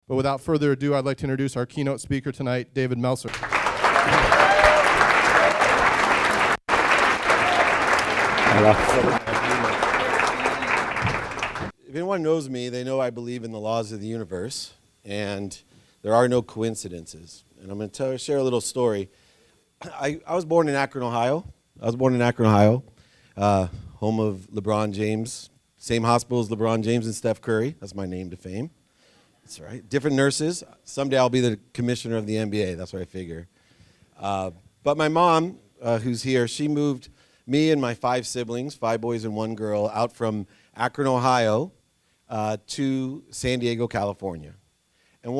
But without further ado, I'd like to introduce our keynote speaker tonight, David Meltzer. If anyone knows me, they know I believe in the laws of the universe, and there are no coincidences. And I'm going to share a little story. I was born in Akron, Ohio. Home of LeBron James. Same hospital as LeBron James and Steph Curry. That's my name to fame. That's right. Different nurses. Someday I'll be the commissioner of the NBA. That's what I figure. But my mom, who's here, she moved me and my 5 siblings, 5 boys and 1 girl, out from Akron, Ohio, to San Diego, California. And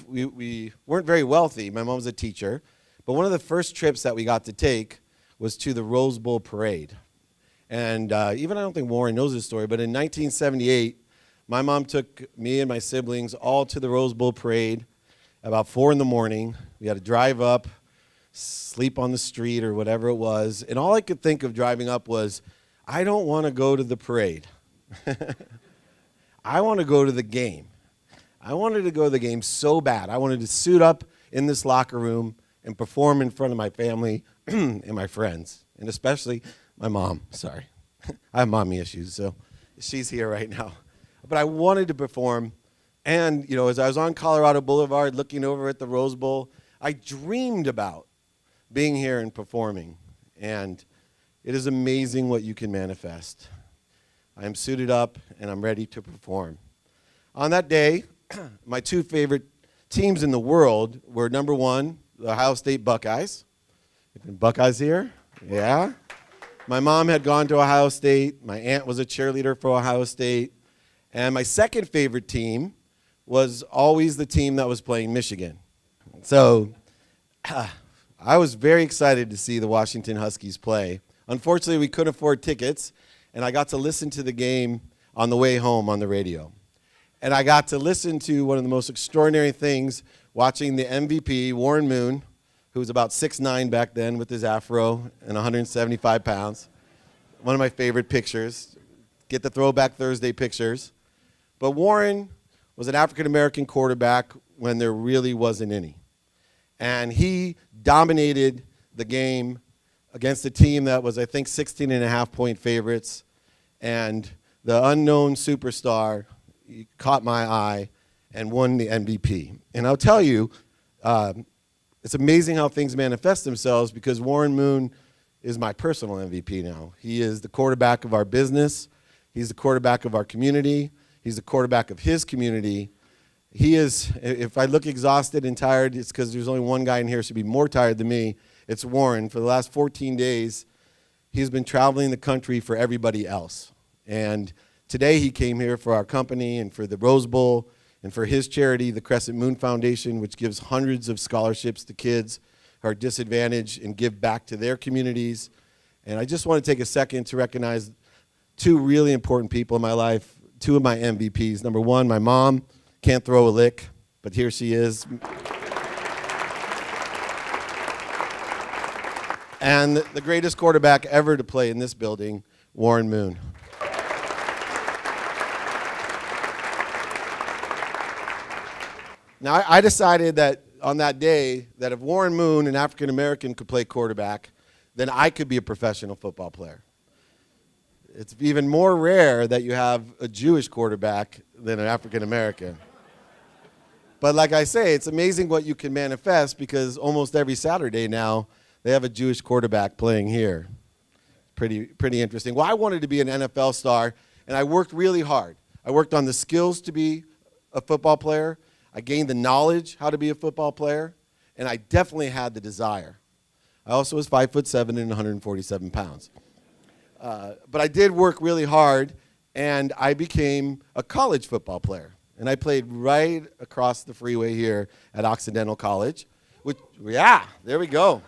we weren't very wealthy. My mom was a teacher. But one of the first trips that we got to take was to the Rose Bowl parade. And even I don't think Warren knows this story, but in 1978, my mom took me and my siblings all to the Rose Bowl parade about 4 in the morning. We had to drive up, sleep on the street or whatever it was. And all I could think of driving up was, I don't want to go to the parade. I want to go to the game. I wanted to go to the game so bad. I wanted to suit up in this locker room and perform in front of my family and my friends, and especially my mom. Sorry. I have mommy issues, so she's here right now. But I wanted to perform, and as I was on Colorado Boulevard looking over at the Rose Bowl, I dreamed about being here and performing, and it is amazing what you can manifest. I am suited up, and I'm ready to perform. On that day, my 2 favorite teams in the world were, number 1, the Ohio State Buckeyes. Buckeyes here? Yeah. My mom had gone to Ohio State. My aunt was a cheerleader for Ohio State. And my second favorite team was always the team that was playing Michigan. So I was very excited to see the Washington Huskies play. Unfortunately, we couldn't afford tickets, and I got to listen to the game on the way home on the radio. And I got to listen to one of the most extraordinary things, watching the MVP, Warren Moon, who was about 6'9" back then with his afro and 175 pounds. One of my favorite pictures. Get the Throwback Thursday pictures. But Warren was an African-American quarterback when there really wasn't any. And he dominated the game against a team that was, I think, 16.5-point favorites. And the unknown superstar caught my eye and won the MVP. And I'll tell you, it's amazing how things manifest themselves, because Warren Moon is my personal MVP now. He is the quarterback of our business. He's the quarterback of our community. He's the quarterback of his community. He is, if I look exhausted and tired, it's because there's only one guy in here who should be more tired than me. It's Warren. For the last 14 days, he's been traveling the country for everybody else. And today he came here for our company and for the Rose Bowl and for his charity, the Crescent Moon Foundation, which gives hundreds of scholarships to kids who are disadvantaged and give back to their communities. And I just want to take a second to recognize 2 really important people in my life, 2 of my MVPs. Number 1, my mom can't throw a lick, but here she is. And the greatest quarterback ever to play in this building, Warren Moon. Now, I decided that on that day, that if Warren Moon, an African-American, could play quarterback, then I could be a professional football player. It's even more rare that you have a Jewish quarterback than an African-American. But like I say, it's amazing what you can manifest, because almost every Saturday now, they have a Jewish quarterback playing here. Pretty interesting. Well, I wanted to be an NFL star, and I worked really hard. I worked on the skills to be a football player. I gained the knowledge how to be a football player, and I definitely had the desire. I also was 5'7" and 147 pounds. But I did work really hard, and I became a college football player. And I played right across the freeway here at Occidental College. There we go.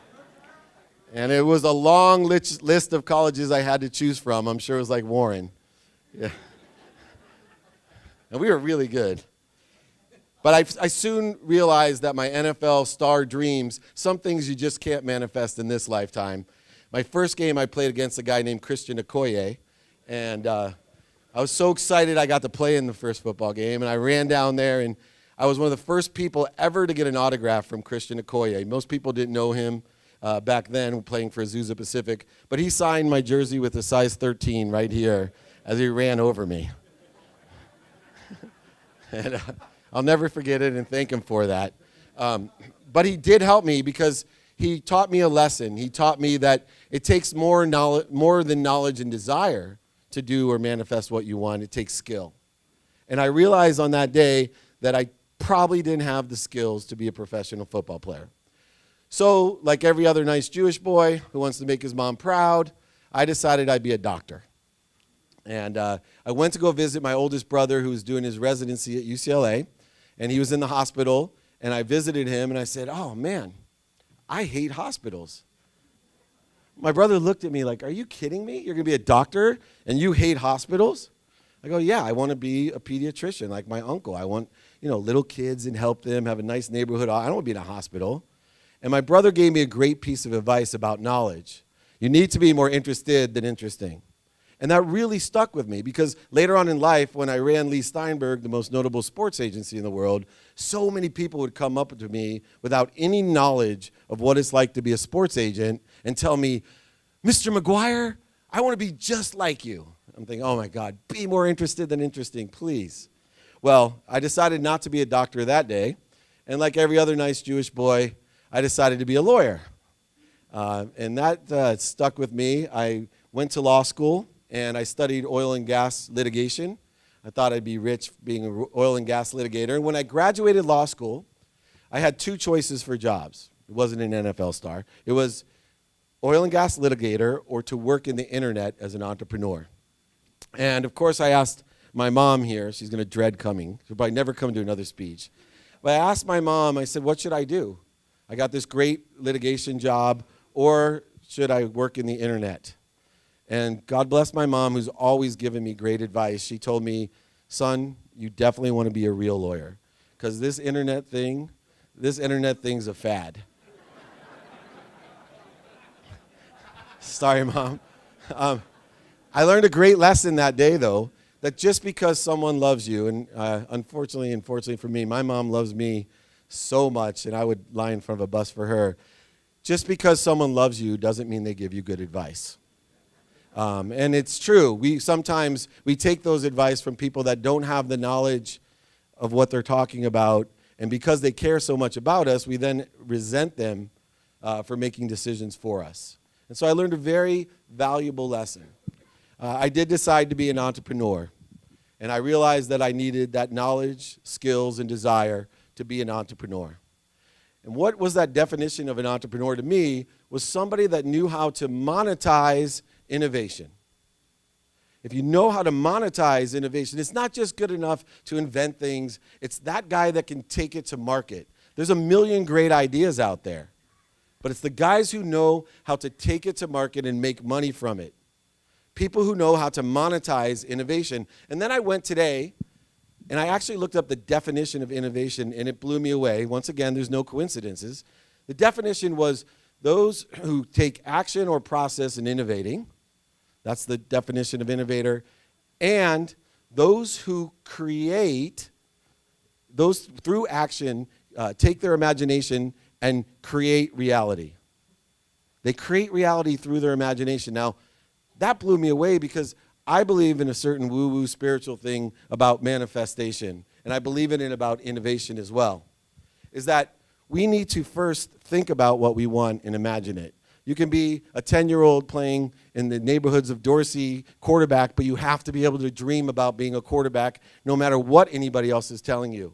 And it was a long list of colleges I had to choose from. I'm sure it was like Warren. Yeah. And we were really good. But I soon realized that my NFL star dreams, some things you just can't manifest in this lifetime. My first game, I played against a guy named Christian Okoye, and I was so excited I got to play in the first football game, and I ran down there, and I was one of the first people ever to get an autograph from Christian Okoye. Most people didn't know him back then, playing for Azusa Pacific, but he signed my jersey with a size 13 right here as he ran over me. And I'll never forget it and thank him for that. But he did help me because he taught me a lesson. He taught me that it takes more than knowledge and desire to do or manifest what you want. It takes skill. And I realized on that day that I probably didn't have the skills to be a professional football player. So, like every other nice Jewish boy who wants to make his mom proud, I decided I'd be a doctor. And I went to go visit my oldest brother who was doing his residency at UCLA, and he was in the hospital, and I visited him, and I said, oh, man, I hate hospitals. My brother looked at me like, are you kidding me? You're going to be a doctor, and you hate hospitals? I go, yeah, I want to be a pediatrician like my uncle. I want, little kids and help them, have a nice neighborhood. I don't want to be in a hospital. And my brother gave me a great piece of advice about knowledge. You need to be more interested than interesting. And that really stuck with me because later on in life, when I ran Leigh Steinberg, the most notable sports agency in the world, so many people would come up to me without any knowledge of what it's like to be a sports agent and tell me, Mr. McGuire, I want to be just like you. I'm thinking, oh my God, be more interested than interesting, please. Well, I decided not to be a doctor that day. And like every other nice Jewish boy, I decided to be a lawyer. And that stuck with me. I went to law school, and I studied oil and gas litigation. I thought I'd be rich being an oil and gas litigator. And when I graduated law school, I had two choices for jobs. It wasn't an NFL star. It was oil and gas litigator or to work in the internet as an entrepreneur. And, of course, I asked my mom here. She's going to dread coming. She'll probably never come to another speech. But I asked my mom, I said, what should I do? I got this great litigation job, or should I work in the internet? And God bless my mom, who's always given me great advice. She told me, son, you definitely want to be a real lawyer, because this internet thing's a fad. Sorry, Mom. I learned a great lesson that day, though, that just because someone loves you, and unfortunately for me, my mom loves me so much, and I would lie in front of a bus for her. Just because someone loves you doesn't mean they give you good advice. And it's true. Sometimes we take those advice from people that don't have the knowledge of what they're talking about, and because they care so much about us, we then resent them for making decisions for us. And so I learned a very valuable lesson. I did decide to be an entrepreneur, and I realized that I needed that knowledge, skills, and desire to be an entrepreneur. And what was that definition of an entrepreneur to me was somebody that knew how to monetize innovation. If you know how to monetize innovation, it's not just good enough to invent things. It's that guy that can take it to market. There's a million great ideas out there, but it's the guys who know how to take it to market and make money from it. People who know how to monetize innovation. And then I went today, and I actually looked up the definition of innovation, and it blew me away. Once again, there's no coincidences. The definition was those who take action or process in innovating. That's the definition of innovator. And those who create, those through action, take their imagination and create reality. They create reality through their imagination. Now, that blew me away because I believe in a certain woo-woo spiritual thing about manifestation, and I believe in it about innovation as well, is that we need to first think about what we want and imagine it. You can be a 10-year-old playing in the neighborhoods of Dorsey quarterback, but you have to be able to dream about being a quarterback no matter what anybody else is telling you.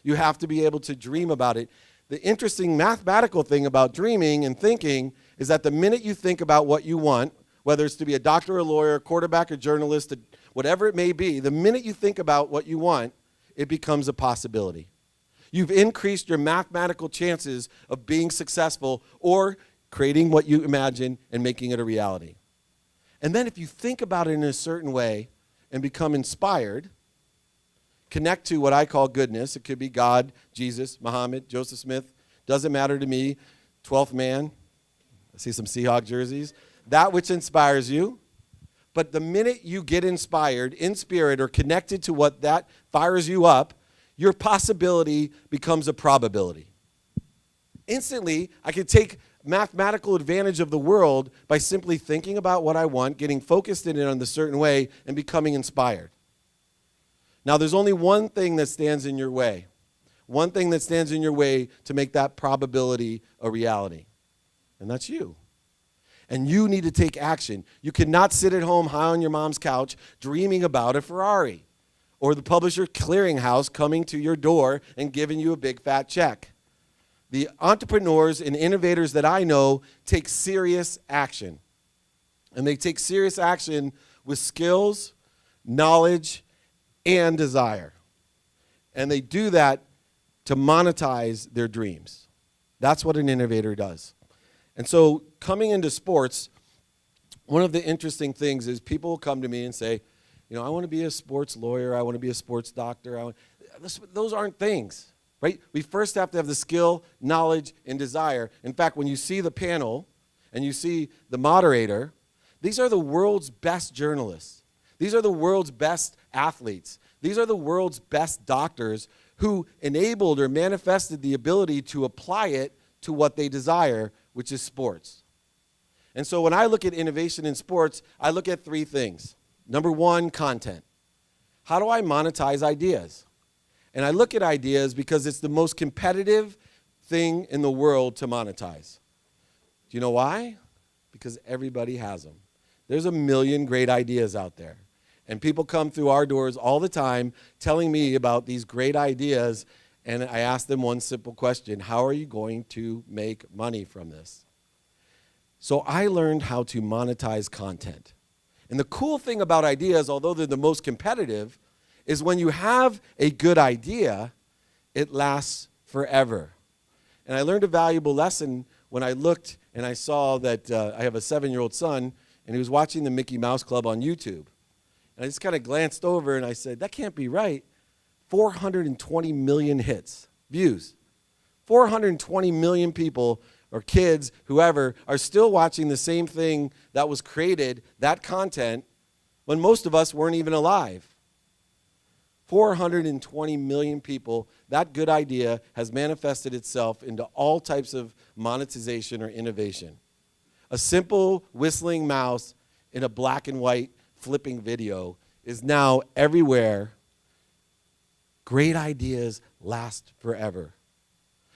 You have to be able to dream about it. The interesting mathematical thing about dreaming and thinking is that the minute you think about what you want, whether it's to be a doctor, a lawyer, a quarterback, a journalist, whatever it may be, the minute you think about what you want, it becomes a possibility. You've increased your mathematical chances of being successful or creating what you imagine and making it a reality. And then if you think about it in a certain way and become inspired, connect to what I call goodness. It could be God, Jesus, Muhammad, Joseph Smith. Doesn't matter to me. 12th man. I see some Seahawk jerseys. That which inspires you. But the minute you get inspired in spirit or connected to what that fires you up, your possibility becomes a probability. Instantly, I can take mathematical advantage of the world by simply thinking about what I want, getting focused in it in a certain way, and becoming inspired. Now, there's only one thing that stands in your way. One thing that stands in your way to make that probability a reality. And that's you. And you need to take action. You cannot sit at home high on your mom's couch dreaming about a Ferrari or the publisher clearinghouse coming to your door and giving you a big fat check. The entrepreneurs and innovators that I know take serious action. And they take serious action with skills, knowledge, and desire. And they do that to monetize their dreams. That's what an innovator does. And so coming into sports, one of the interesting things is people will come to me and say, I want to be a sports lawyer, I want to be a sports doctor. Those aren't things, right? We first have to have the skill, knowledge, and desire. In fact, when you see the panel and you see the moderator, these are the world's best journalists. These are the world's best athletes. These are the world's best doctors who enabled or manifested the ability to apply it to what they desire, which is sports. And so when I look at innovation in sports, I look at three things. Number one, content. How do I monetize ideas? And I look at ideas because it's the most competitive thing in the world to monetize. Do you know why? Because everybody has them. There's a million great ideas out there. And people come through our doors all the time telling me about these great ideas, and I ask them one simple question: how are you going to make money from this? So I learned how to monetize content. And the cool thing about ideas, although they're the most competitive, is when you have a good idea, it lasts forever. And I learned a valuable lesson when I looked and I saw that I have a 7-year-old son, and he was watching the Mickey Mouse Club on YouTube. And I just kind of glanced over and I said, that can't be right. 420 million views. 420 million people or kids, whoever, are still watching the same thing that was created, that content, when most of us weren't even alive. 420 million people, that good idea has manifested itself into all types of monetization or innovation. A simple whistling mouse in a black and white flipping video is now everywhere. Great ideas last forever.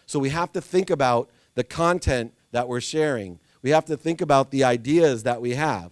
So we have to think about the content that we're sharing. We have to think about the ideas that we have.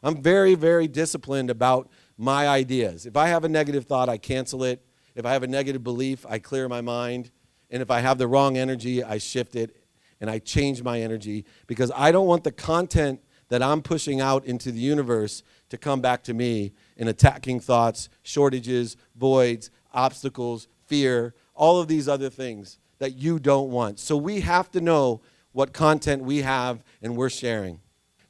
I'm very, very disciplined about my ideas. If I have a negative thought, I cancel it. If I have a negative belief, I clear my mind. And if I have the wrong energy, I shift it and I change my energy, because I don't want the content that I'm pushing out into the universe to come back to me in attacking thoughts, shortages, voids, obstacles, fear, all of these other things that you don't want. So we have to know what content we have and we're sharing.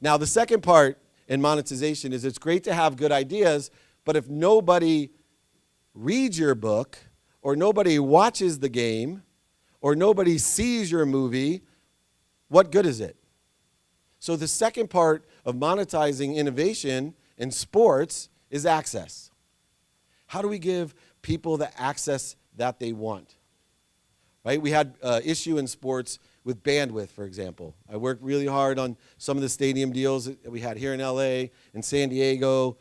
Now, the second part in monetization is it's great to have good ideas, but if nobody reads your book, or nobody watches the game, or nobody sees your movie, what good is it? So the second part of monetizing innovation in sports is access. How do we give people the access that they want? Right? We had an issue in sports with bandwidth, for example. I worked really hard on some of the stadium deals that we had here in LA and San Diego.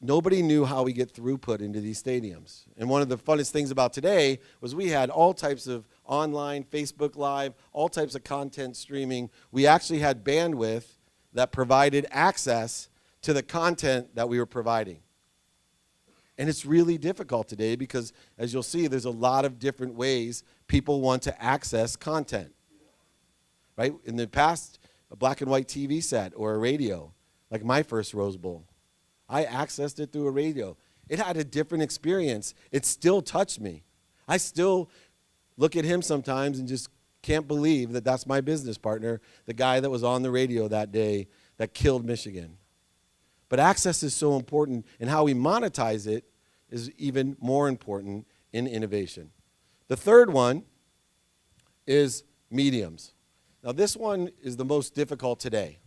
Nobody knew how we get throughput into these stadiums. And one of the funnest things about today was we had all types of online, Facebook Live, all types of content streaming. We actually had bandwidth that provided access to the content that we were providing. And it's really difficult today because, as you'll see, there's a lot of different ways people want to access content. Right? In the past, a black and white TV set or a radio, like my first Rose Bowl, I accessed it through a radio. It had a different experience. It still touched me. I still look at him sometimes and just can't believe that that's my business partner, the guy that was on the radio that day that killed Michigan. But access is so important, and how we monetize it is even more important in innovation. The third one is mediums. Now, this one is the most difficult today.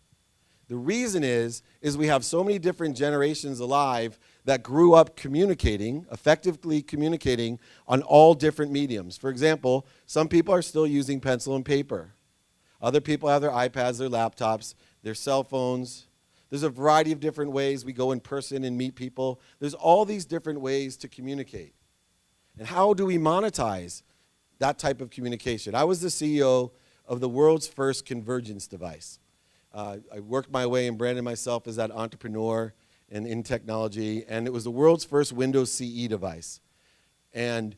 The reason is we have so many different generations alive that grew up communicating, effectively communicating on all different mediums. For example, some people are still using pencil and paper. Other people have their iPads, their laptops, their cell phones. There's a variety of different ways we go in person and meet people. There's all these different ways to communicate. And how do we monetize that type of communication? I was the CEO of the world's first convergence device. I worked my way and branded myself as that entrepreneur and in technology, and it was the world's first Windows CE device and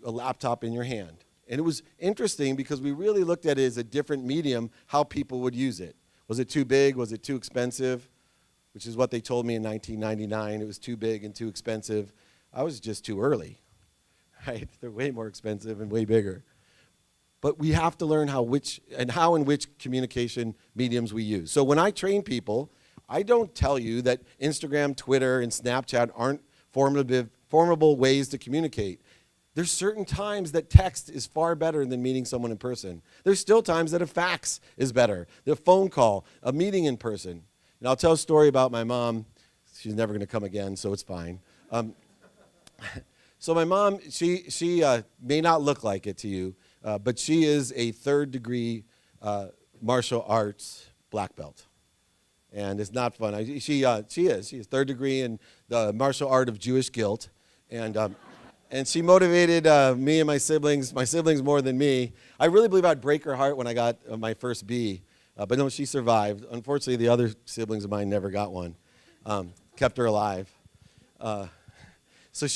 a laptop in your hand. And it was interesting because we really looked at it as a different medium, how people would use it. Was it too big? Was it too expensive? Which is what they told me in 1999. It was too big and too expensive. I was just too early, right? They're way more expensive and way bigger. But we have to learn how and which communication mediums we use. So when I train people, I don't tell you that Instagram, Twitter, and Snapchat aren't formidable ways to communicate. There's certain times that text is far better than meeting someone in person. There's still times that a fax is better, the phone call, a meeting in person. And I'll tell a story about my mom. She's never going to come again, so it's fine. So my mom, she may not look like it to you, but she is a third-degree martial arts black belt. And it's not fun. She is third degree in the martial art of Jewish guilt. And she motivated me and my siblings more than me. I really believe I'd break her heart when I got my first B. But no, she survived. Unfortunately, the other siblings of mine never got one. Kept her alive. So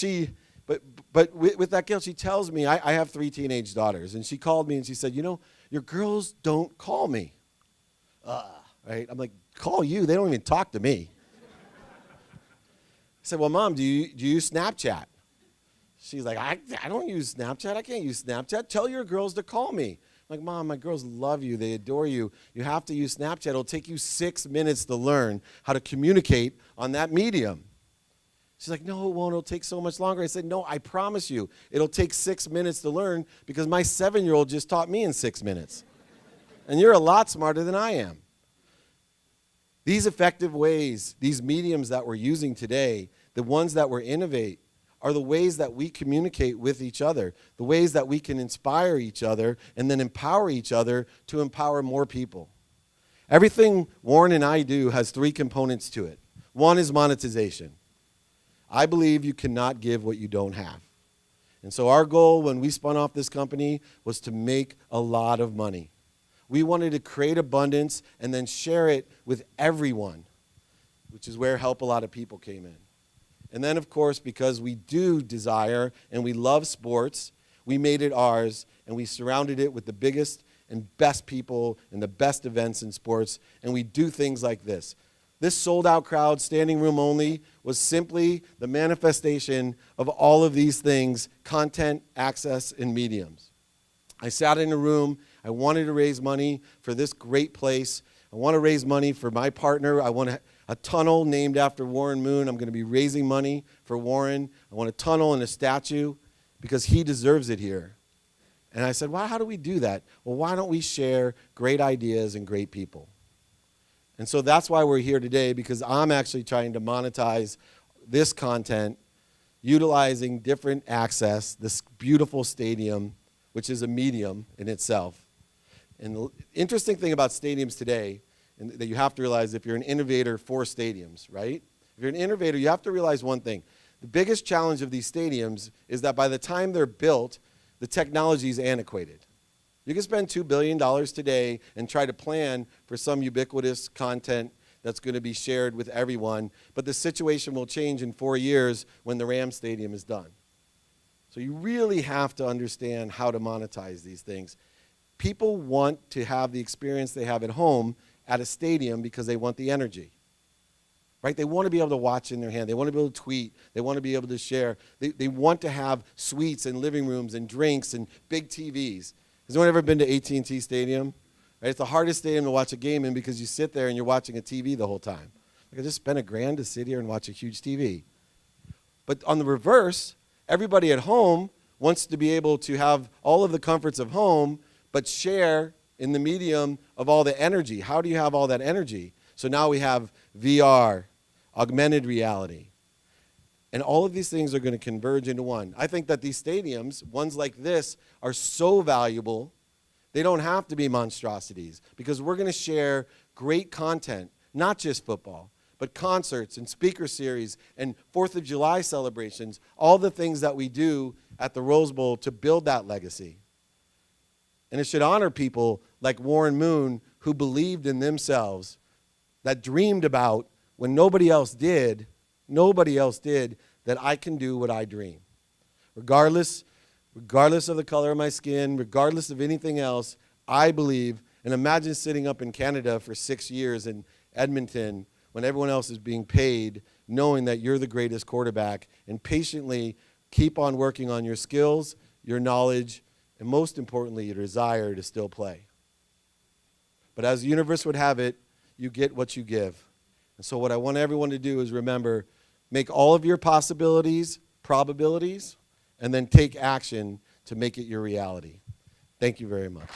but with that guilt, she tells me, I have 3 teenage daughters, and she called me and she said, your girls don't call me. Right? I'm like, call you? They don't even talk to me. I said, well, Mom, do you use Snapchat? She's like, I don't use Snapchat. I can't use Snapchat. Tell your girls to call me. I'm like, Mom, my girls love you. They adore you. You have to use Snapchat. It'll take you 6 minutes to learn how to communicate on that medium. She's like, no, it won't. It'll take so much longer. I said, no, I promise you. It'll take 6 minutes to learn because my 7-year-old just taught me in 6 minutes. And you're a lot smarter than I am. These effective ways, these mediums that we're using today, the ones that we innovate, are the ways that we communicate with each other, the ways that we can inspire each other and then empower each other to empower more people. Everything Warren and I do has 3 components to it. One is monetization. I believe you cannot give what you don't have. And so our goal when we spun off this company was to make a lot of money. We wanted to create abundance and then share it with everyone, which is where Help a Lot of People came in. And then, of course, because we do desire and we love sports, we made it ours and we surrounded it with the biggest and best people and the best events in sports, and we do things like this. This sold-out crowd, standing room only, was simply the manifestation of all of these things: content, access, and mediums. I sat in a room. I wanted to raise money for this great place. I want to raise money for my partner. I want a tunnel named after Warren Moon. I'm going to be raising money for Warren. I want a tunnel and a statue because he deserves it here. And I said, well, how do we do that? Well, why don't we share great ideas and great people? And so that's why we're here today, because I'm actually trying to monetize this content, utilizing different access, this beautiful stadium, which is a medium in itself. And the interesting thing about stadiums today, and that you have to realize if you're an innovator for stadiums, right? If you're an innovator, you have to realize one thing. The biggest challenge of these stadiums is that by the time they're built, the technology is antiquated. You can spend $2 billion today and try to plan for some ubiquitous content that's going to be shared with everyone, but the situation will change in 4 years when the Rams Stadium is done. So you really have to understand how to monetize these things. People want to have the experience they have at home at a stadium because they want the energy. Right? They want to be able to watch in their hand. They want to be able to tweet. They want to be able to share. They want to have suites and living rooms and drinks and big TVs. Has anyone ever been to AT&T Stadium? Right? It's the hardest stadium to watch a game in because you sit there and you're watching a TV the whole time. Like, I just spent $1,000 to sit here and watch a huge TV. But on the reverse, everybody at home wants to be able to have all of the comforts of home, but share in the medium of all the energy. How do you have all that energy? So now we have VR, augmented reality. And all of these things are going to converge into one. I think that these stadiums, ones like this, are so valuable, they don't have to be monstrosities, because we're going to share great content, not just football, but concerts and speaker series and 4th of July celebrations, all the things that we do at the Rose Bowl to build that legacy. And it should honor people like Warren Moon, who believed in themselves, that dreamed about, when nobody else did, that I can do what I dream. Regardless of the color of my skin, regardless of anything else, I believe, and imagine sitting up in Canada for 6 years in Edmonton when everyone else is being paid, knowing that you're the greatest quarterback, and patiently keep on working on your skills, your knowledge, and most importantly, your desire to still play. But as the universe would have it, you get what you give. And so what I want everyone to do is remember, make all of your possibilities probabilities, and then take action to make it your reality. Thank you very much.